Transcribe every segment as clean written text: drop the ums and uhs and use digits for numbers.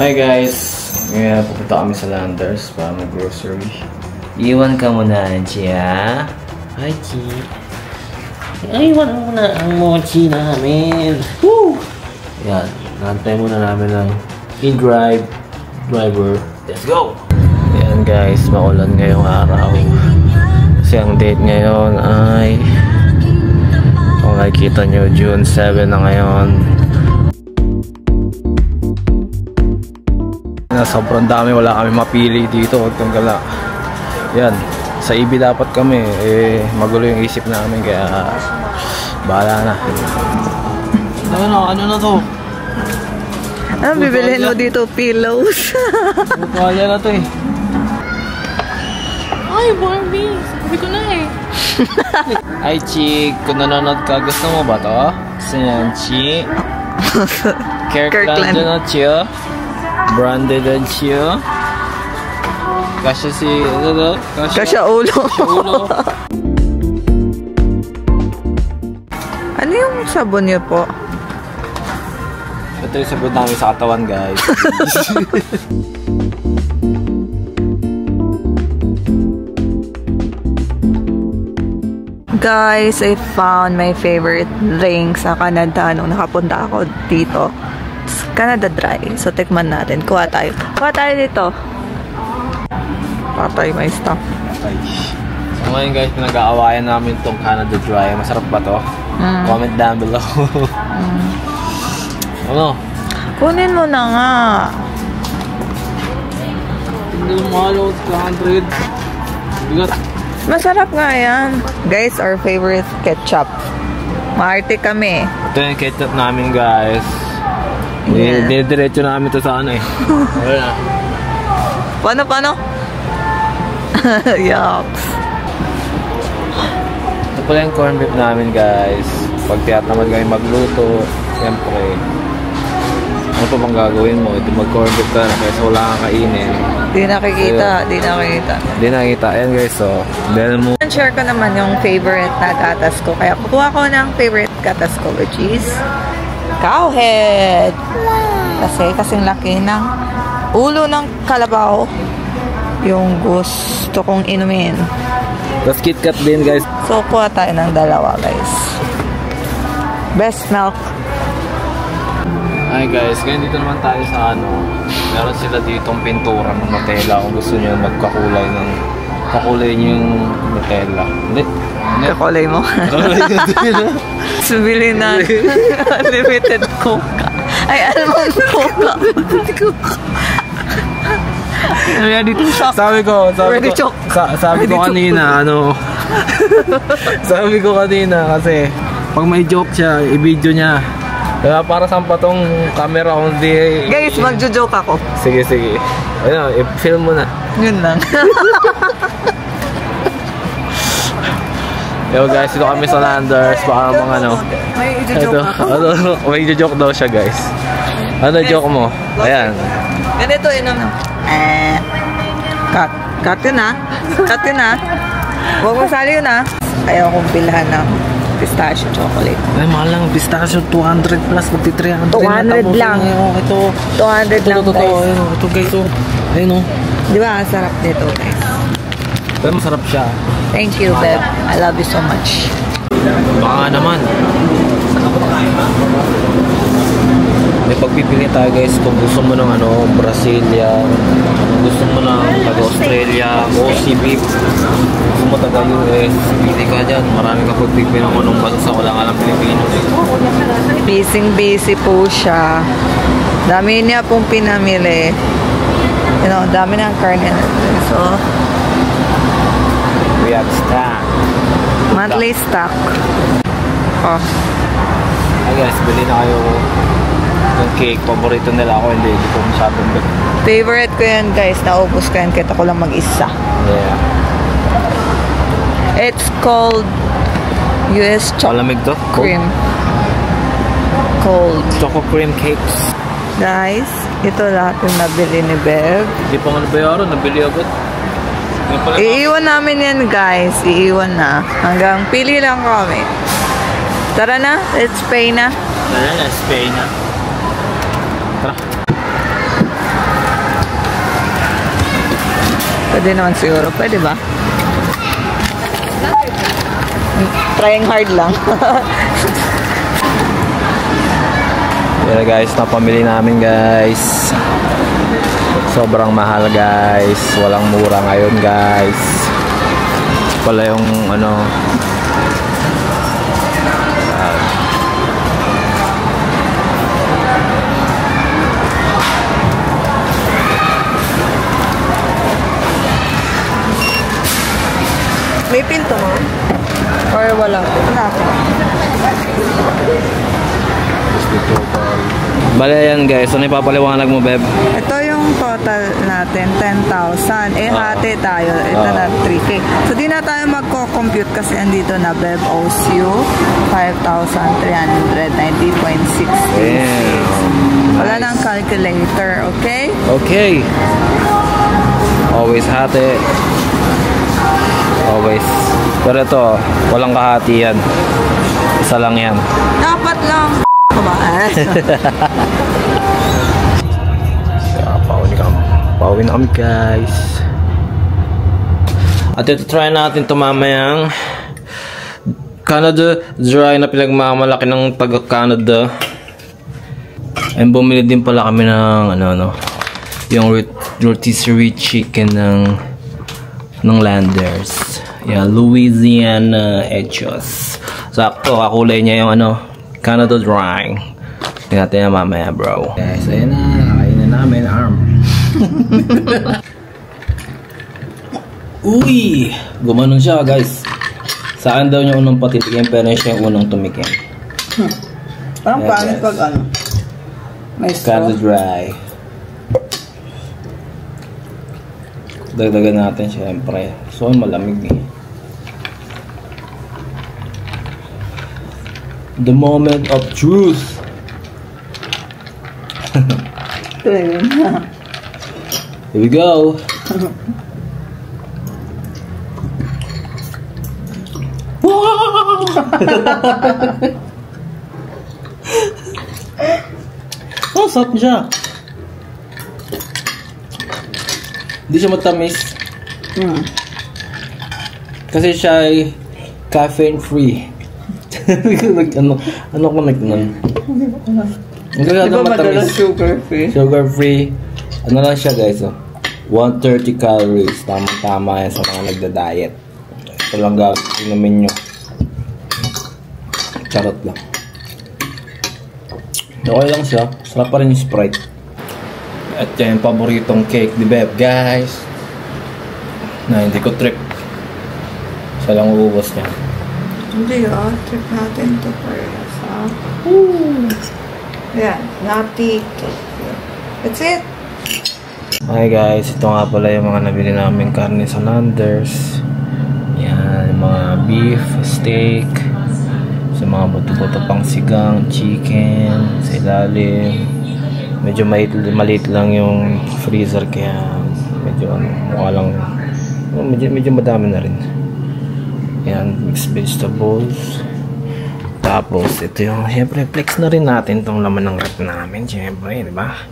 Hi guys, ngayon pupunta kami sa Landers para mag-grocery. Iwan ka muna, Anchi, ha? Hi, Chi. Iwan mo muna ang mochi namin. Woo! Yan, nantay muna namin ng driver. Let's go! Yan guys, maulan ngayong araw. Kasi ang date ngayon ay, kung nakikita nyo, June 7 na ngayon. Sobrang dami, wala kami mapili dito. Huwag kang gala. Yan, sa EB dapat kami. Magulo yung isip namin, kaya bahala na. Ano na to? Ano bibilihin mo dito? Pillows? Tuwalya na to eh. Ay, Barbie! Sabi ko na eh. Hi, Chick. Kung nanonood ka, gusto mo ba to? Gusto niyan, Chick? Kirkland na siya. Branded and siya. Kasya si... Kasya ulo. Ano yung sabon niyo po? Ito yung sabon namin sa katawan, guys. Guys, I found my favorite drink sa Canada nung nakapunta ako dito. It's Canada Dry. So, tikman natin. Kuha tayo. Kuha tayo dito. Patay, may stuff. So, ngayon guys, pinag-aawayan namin itong Canada Dry. Masarap ba to? Comment down below. Ano? Kunin mo na nga. Hindi mo mahalo, 200. Bigat. Masarap nga yan. Guys, our favorite ketchup. Maarte kami. Ito yung ketchup namin, guys. Yeah. Diretso namin ito sa ano eh. Wala. Paano? Yucks. Ito pala yung corn beef namin, guys. Pag tiyatamad kami magluto, siyempre, ano pa bang gagawin mo? Ito mag-corn beef ka na kaysa wala kang kainin. Di nakikita. Di nakikita. Ayan guys, so, dahil mo. Share ko naman yung favorite na gatas ko. Kaya kukuha ko ng favorite gatas ko, which is Cowhead. Kasing laki ng ulo ng kalabaw. Yung gusto kong inumin. Tapos KitKat din, guys. So, kuha tayo ng dalawa, guys. Best milk. Hi guys, ngayon dito naman tayo sa ano. Meron sila ditong pintura ng Nutella. Kung gusto nyo magkakulay ng kakulay nyo yung Nutella. Hindi. Kakulay mo? Subili na. Unlimited Coca. Ay, almond Coca. Ready to shock. Sabi ko kanina, ano. Sabi ko kanina kasi pag may joke siya, i-video niya. Kaya para saan pa tong camera kung di... Guys, magjo-joke ako. Sige. Ayun, i-film mo na. Yun lang. Yo guys, ito kami sa Landers. Para mga ano. May i-joke ako. May joke daw siya guys. Ano joke mo? Ayan. Ganito, Cut yun ha. Huwag mo sali yun ha. Ayaw kong bilhan ng pistachio chocolate. Ay, mahal lang. Pistachio, 200 plus. Magti 300. 200 lang. Ito. 200 lang guys. Ito guys. Ayun o. Di ba? Ang sarap nito guys. Pero masarap siya. Thank you, babe. I love you so much. Baka naman. May pagpipili tayo guys kung gusto mo ng ano, Brazilian, gusto mo ng taga-Australia, Aussie beef, gusto mo taga-US, pili ka dyan. Marami ka pagpipili ng anong bansa, wala nga lang Pilipino. Busy po siya. Dami niya pong pinamili. You know, dami ng karne. So, we have stock. monthly stock. Oh. Ay guys, bili na kayo yung cake. Paborito nila ako, hindi ko masyadong bili. Favorite ko yan guys. Naubos ko yan. Kita ko lang mag-isa. Yeah. It's called US Malamig to? cream. Cold. Choco cream cakes. Guys, ito lahat yung nabili ni Bev. Hindi pa nga nabayaran, nabili agad. Iiwan namin yan guys. Iiwan na. Hanggang pili lang kami. Tara na. Let's pay na. Let's pay na. Tara. Pwede naman siguro. Pwede ba? Trying hard lang. Pero guys, napamili namin guys. Sobrang mahal guys. Walang mura ngayon guys. Pala yung ano. May pinto mo? Or wala? Wala ako. Bale yan guys, ano ipapaliwanag mo, Beb? Ito yung total natin, 10,000. Eh, hati tayo. Ito na 3K. So, di na tayo magko-compute kasi andito na Beb owes you 5,390.66. Wala nang calculator, okay? Okay. Always hati. Always. Pero ito, walang kahati yan. Isa lang yan. Dapat lang. Pauwi na kami guys. At ito try natin ito mamayang Canada Dry na pinagmamalaki ng taga Canada. And bumili din pala kami ng yung rotisserie chicken ng Landers. Yeah, Louisiana Hechos. Sakto, kakulay niya yung Canada Dry. Tingnan natin na mamaya, bro. Guys, ayun na. Nakain na namin, arm. Uy! Gumanon siya, guys. Saan daw niya unang patitigyan, pero siya yung unang tumikim. Parang paano pag may Canada Dry. Dagdagan natin, syempre. So, malamig eh. The moment of truth. Here we go. Oh, sarap siya. Hindi siya matamis. Kasi siya ay caffeine free. Ano ko nagtanan? Hindi ba madalas sugar free? Sugar free. Ano lang siya guys, 130 calories. Tama yan sa mga nagda-diet. Ito lang inumin nyo. Charot lang. Okay lang siya. Sarap pa rin yung Sprite. At yan yung paboritong cake ni Beb guys. Na hindi ko trip. Siya lang uubos niya. Hindi trip natin to first. Yan, nati cake. That's it. Okay guys, ito nga pala yung mga nabili namin karne sa Landers. Yan, mga beef, steak, sa mga buto-buto pang sigang, chicken, sa ilalim. Medyo maliit lang yung freezer kaya medyo mukha lang, medyo madami na rin. Yan, mixed vegetables. Tapos, ito yung, syempre, flex na rin natin itong laman ng rep namin, syempre, di ba?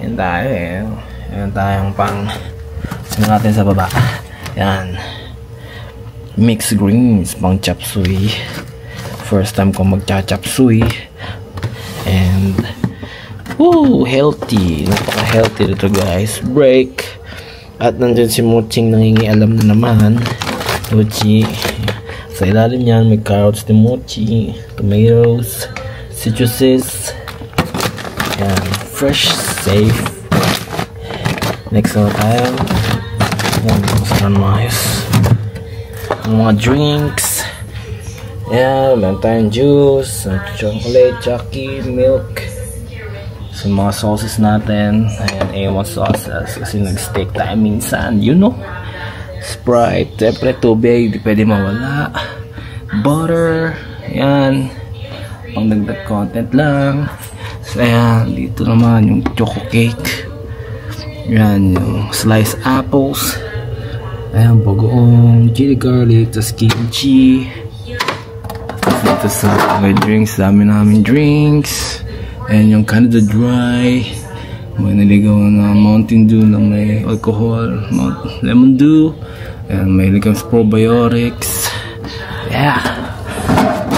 Yan tayo eh. Yan tayong pang natin sa baba. Yan. Mixed greens, pang chop suey. First time ko mag-chop suey. And, healthy. Napaka-healthy dito guys. Break. At nandyan si Moching nangingialam na naman. Mochi. Sa ilalim niyan, may carrots ni Mochi, tomatoes, citruses, yan, fresh, safe. Next na tayo. Yan, masarap maayos. Mga drinks. Yan, meron tayong juice, chocolate, chucky, milk. Sa mga sauces natin. Ayan, A1 sauces. Kasi nag-steak tayo minsan, you know. Sprite, siyempre tubig, di pwede mawala. Butter, yan. Pang dagdag content lang. So, ayan, dito naman yung choco cake. Yan, yung sliced apples. Ayan, bagoong chili garlic, tas kimchi. Dito sa mga drinks, dami namin drinks. Ayan yung Canada Dry. May niligaw na Mountain Dew na may alcohol, Lemon Dew. And may ligang probiotics. Yeah.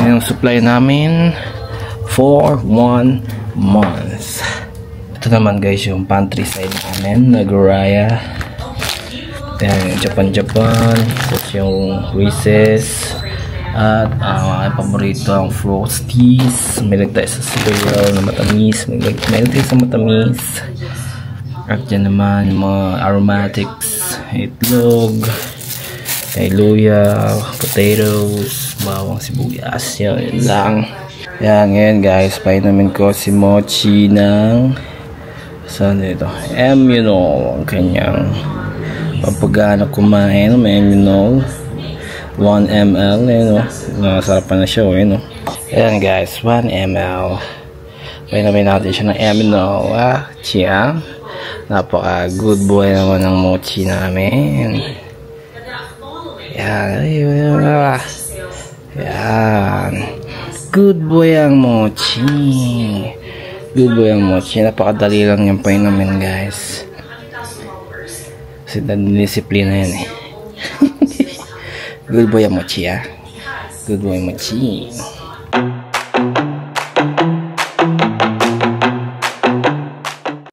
Yan ang supply namin for 1 month. Ito naman guys yung pantry side namin, Nagoraya. Yan, Japan. Tapos yung Reese's. At ang aking paborito ang Frosties. May tayo sa cereal na matamis. May tayo sa matamis. At yan naman yung mga aromatics. Itlog. May luya. Potatoes. Bawang sibuyas. Yan lang. Yan ngayon guys. Painamin ko si Mochi ng saan ito? Immunol. Ang kanyang papagana kumain. May Immunol. 1 ml, nasarapan na siya, ayan guys, 1 ml. Painamin natin siya ng Immunol, Chiang. Napaka good boy naman ng Mochi namin. Yan, good boy ang Mochi. Napakadali lang yung painamin guys, kasi disiplina yan Good boy ang Mochi, Good boy Mochi.